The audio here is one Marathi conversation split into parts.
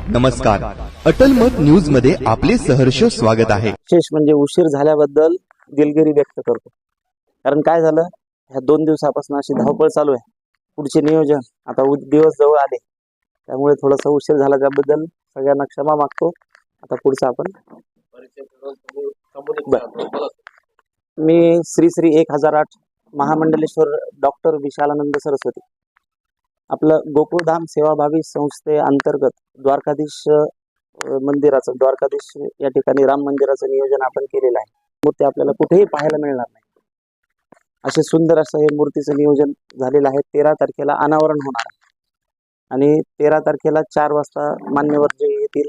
नमस्कार, अटल मत न्यूज मध्ये आपले सहर्ष स्वागत आहे। विशेष म्हणजे उशीर झाल्याबद्दल दिलगिरी व्यक्त करतो। कारण काय झालं, ह्या 2 दिवसापासून अशी धावपळ चालू आहे। पुढचे नियोजन आता दिवस जवळ आले, त्यामुळे थोडासा उशीर झाला, त्याबद्दल सगळ्यांना क्षमा मागतो। आता पुढचं आपण मी श्री श्री 1008 महामंडलेश्वर डॉक्टर विशालानंद सरस्वती, आपलं गोकुळधाम सेवाभावी संस्थे अंतर्गत द्वारकाधीश मंदिराचं, द्वारकाधीश या ठिकाणी राम मंदिराचं नियोजन आपण केलेलं आहे। मूर्ती आपल्याला कुठेही पाहायला मिळणार नाही, असे सुंदर असं हे मूर्तीचं नियोजन झालेलं आहे। 13 तारखेला अनावरण होणार आणि 13 तारखेला 4 वाजता मान्यवर जे येतील,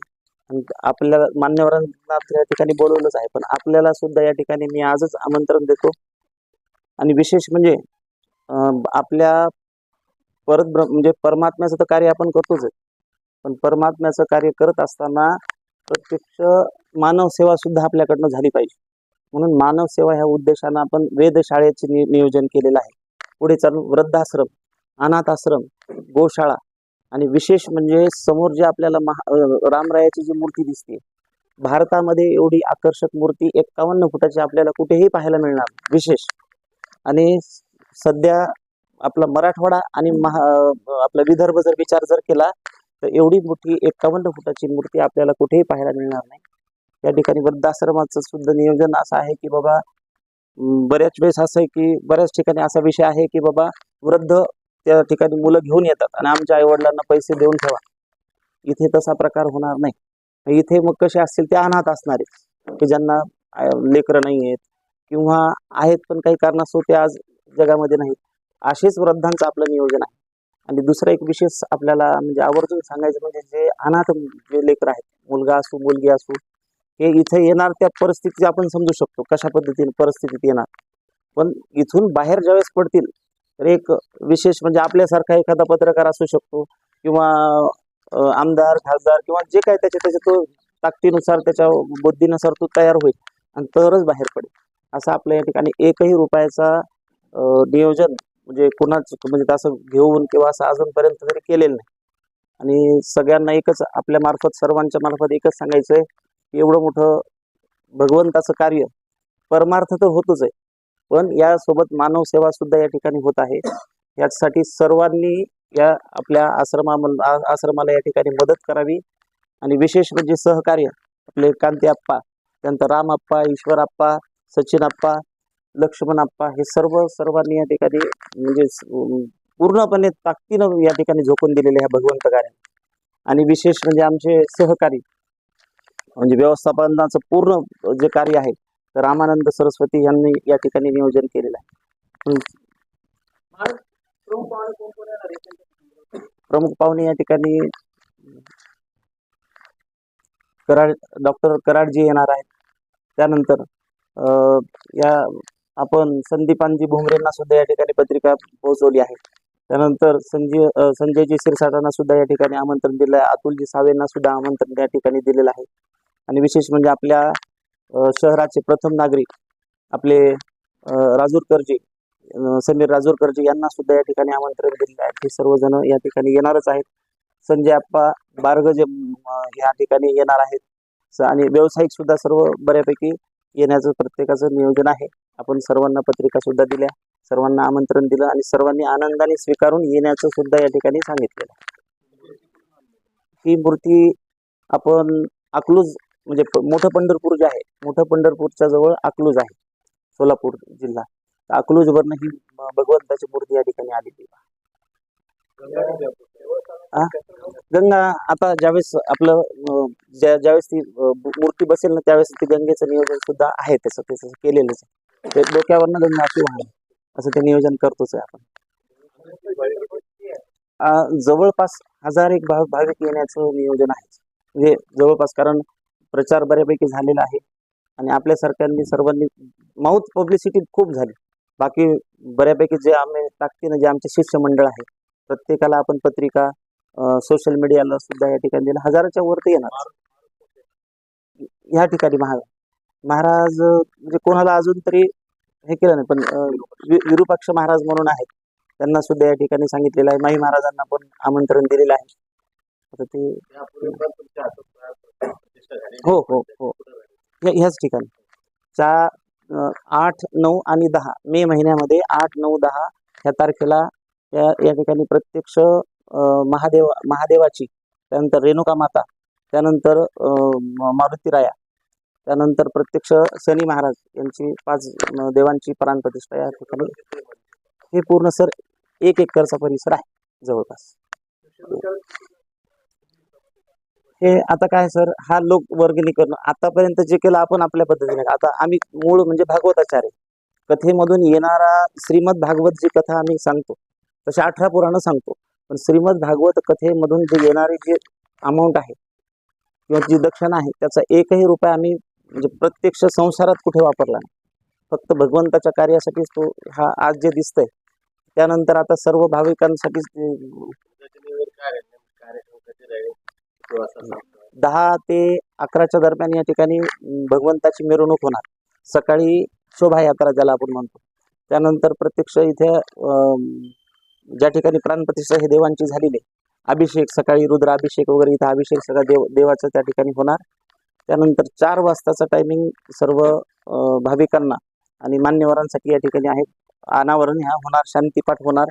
आपल्याला मान्यवरांना त्या ठिकाणी बोलवलंच आहे, पण आपल्याला सुद्धा या ठिकाणी मी आजच आमंत्रण देतो। आणि विशेष म्हणजे आपल्या म्हणजे परमात्म्याचं तर कार्य आपण करतोच आहे, पण परमात्म्याचं कार्य करत असताना प्रत्यक्ष मानव सेवा सुद्धा आपल्याकडनं झाली पाहिजे। म्हणून मानव सेवा ह्या उद्देशानं आपण वेधशाळेचे नियोजन केलेलं आहे। पुढे चालून वृद्धाश्रम, अनाथ आश्रम, गोशाळा आणि विशेष म्हणजे समोर जे आपल्याला रामरायाची जी मूर्ती दिसते, भारतामध्ये एवढी आकर्षक मूर्ती 51 फुटाची आपल्याला कुठेही पाहायला मिळणार विशेष। आणि सध्या आपला मराठवाडा आणि आपला विदर्भ जर विचार जर केला, तर एवढी मोठी 51 फुटाची मूर्ती आपल्याला कुठेही पाहायला मिळणार नाही। या ठिकाणी वृद्धाश्रमाचं सुद्धा नियोजन असं आहे की बाबा, बऱ्याच वेळेस असं आहे की बऱ्याच ठिकाणी असा विषय आहे की बाबा वृद्ध त्या ठिकाणी मुलं घेऊन येतात आणि आमच्या आईवडिलांना पैसे देऊन ठेवा, इथे तसा प्रकार होणार नाही। इथे मग कसे असतील, ते अनाथ असणारे की ज्यांना लेकरं नाही आहेत किंवा आहेत पण काही कारणास्तव ते आज जगामध्ये नाहीत, असेच वृद्धांचं आपलं नियोजन आहे। आणि दुसरा एक विशेष आपल्याला म्हणजे आवर्जून सांगायचं म्हणजे, जे अनाथ जे लेकर आहेत, मुलगा असो मुलगी असो, हे इथे येणार त्या परिस्थिती आपण समजू शकतो कशा पद्धतीने परिस्थितीत येणार, पण इथून बाहेर ज्यावेळेस पडतील तर एक विशेष म्हणजे आपल्यासारखा एखादा पत्रकार असू शकतो किंवा आमदार खासदार किंवा जे काय त्याच्या तो ताकदीनुसार त्याच्या बुद्धीनुसार तो तयार होईल आणि तरच बाहेर पडेल। असं आपल्या या ठिकाणी एकही रुपयाचा नियोजन म्हणजे कुणाच म्हणजे असं घेऊन किंवा असं अजूनपर्यंत तरी केलेलं नाही। आणि सगळ्यांना एकच आपल्या मार्फत, सर्वांच्या मार्फत एकच सांगायचं आहे की एवढं मोठं भगवंताचं कार्य परमार्थ तर होतच आहे, पण यासोबत मानव सेवा सुद्धा या ठिकाणी होत आहे। यासाठी सर्वांनी या आपल्या आश्रमाला या ठिकाणी मदत करावी। आणि विशेष म्हणजे सहकार्य आपले कांती आप्पा, त्यानंतर राम आप्पा, ईश्वर आप्पा, सचिन आप्पा, लक्ष्मण आप्पा, हे सर्वांनी या ठिकाणी म्हणजे पूर्णपणे ताकदीनं या ठिकाणी झोकून दिलेले ह्या भगवंत कार्य। आणि विशेष म्हणजे आमचे सहकारी म्हणजे व्यवस्थापनाचं पूर्ण जे कार्य आहे, तर रामानंद सरस्वती यांनी या ठिकाणी नियोजन केलेलं आहे। प्रमुख पाहुणे या ठिकाणी डॉक्टर कराडजी येणार आहेत। त्यानंतर या आपण संदीपानजी भोंगरेंना सुद्धा या ठिकाणी पत्रिका पोहोचवली आहे। त्यानंतर संजयजी शिरसाटांना सुद्धा या ठिकाणी आमंत्रण दिलं आहे। अतुलजी सावेंना सुद्धा आमंत्रण या ठिकाणी दिलेलं आहे। आणि विशेष म्हणजे आपल्या शहराचे प्रथम नागरिक आपले राजूरकरजी, समीर राजूरकरजी यांना सुद्धा या ठिकाणी आमंत्रण दिलेलं आहे। हे सर्वजण या ठिकाणी येणारच आहेत। संजय आप्पा बारगजे या ठिकाणी येणार आहेत आणि व्यावसायिक सुद्धा सर्व बऱ्यापैकी येण्याचं प्रत्येकाचं नियोजन आहे। आपण सर्वांना पत्रिका सुद्धा दिल्या, सर्वांना आमंत्रण दिलं आणि सर्वांनी आनंदाने स्वीकारून येण्याचं सुद्धा या ठिकाणी सांगितलेलं आहे। ही मूर्ती आपण अकलूज म्हणजे मोठं पंढरपूर जे आहे, मोठं पंढरपूरच्या जवळ अकलूज आहे, सोलापूर जिल्हा, अकलूजवरनं ही भगवंताची मूर्ती या ठिकाणी आलेली आहे। गंगा आता ज्यावेळेस आपलं ज्यावेळेस ती मूर्ती बसेल ना, त्यावेळेस ती गंगेचं नियोजन सुद्धा आहे, त्याचं केलेलंच आहे। ते डोक्यावरनं गंगा अशी वाहणार असं ते नियोजन करतोच आहे आपण। जवळपास 1001 भाविक येण्याचं नियोजन आहे, म्हणजे जवळपास, कारण प्रचार बऱ्यापैकी झालेला आहे आणि आपल्या सरकारने सर्वांनी माउथ पब्लिसिटी खूप झाली। बाकी बऱ्यापैकी जे आम्ही ताकदीनं जे आमचे शिष्यमंडळ आहे, प्रत्येकाला आपण पत्रिका सोशल मीडियाला सुद्धा या ठिकाणी दिलं, 1000च्या वरती येणार या ठिकाणी। महाराज म्हणजे कोणाला अजून तरी हे केलं नाही, पण विरूपाक्ष महाराज म्हणून आहेत, त्यांना सुद्धा या ठिकाणी सांगितलेलं आहे। माई महाराजांना पण आमंत्रण दिलेलं आहे। आता ते हो हो हो ह्याच ठिकाणी 8, 9 आणि 10 मे महिन्यामध्ये 8, 9, 10 ह्या तारखेला या ठिकाणी प्रत्यक्ष महादेवाची, त्यानंतर रेणुका माता, त्यानंतर मारुतीराया, त्यानंतर प्रत्यक्ष शनी महाराज यांची 5 देवांची प्राणप्रतिष्ठा या ठिकाणी. हे पूर्ण सर 1 एकरचा परिसर आहे जवळपास. हे आता काय सर, हा लोक वर्गणी करणं आतापर्यंत जे केलं आपण आपल्या पद्धतीने. आता आम्ही मूळ म्हणजे भागवताचार्य, कथेमधून येणारा श्रीमद भागवत जी कथा आम्ही सांगतो तसे 18 पुराणं सांगतो, पण श्रीमद भागवत कथेमधून जे येणारी जी अमाऊंट आहे किंवा जी दक्षिणा आहे त्याचा 1ही रुपया आम्ही म्हणजे प्रत्यक्ष संसारात कुठे वापरला नाही. फक्त भगवंताच्या कार्यासाठीच तो हा आज जे दिसतंय. त्यानंतर आता सर्व भाविकांसाठीच 10 ते 11च्या दरम्यान या ठिकाणी भगवंताची मिरवणूक होणार. सकाळी शोभायात्रा ज्याला आपण म्हणतो, त्यानंतर प्रत्यक्ष इथे ज्या ठिकाणी प्राणप्रतिष्ठा हे देवांची झालेली आहे, अभिषेक सकाळी रुद्राभिषेक वगैरे, इथं अभिषेक सगळा देवाचा त्या ठिकाणी होणार. त्यानंतर 4 वाजताचा टायमिंग सर्व भाविकांना आणि मान्यवरांसाठी या ठिकाणी आहे. अनावरण ह्या होणार, शांतीपाठ होणार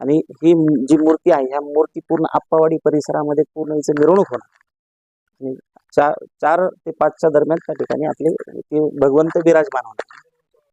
आणि ही जी मूर्ती आहे ह्या मूर्ती पूर्ण आप्पावाडी परिसरामध्ये पूर्ण हिचं मिरवणूक होणार. आणि 4 ते 5च्या दरम्यान त्या ठिकाणी आपले ते भगवंत विराजमान होणार.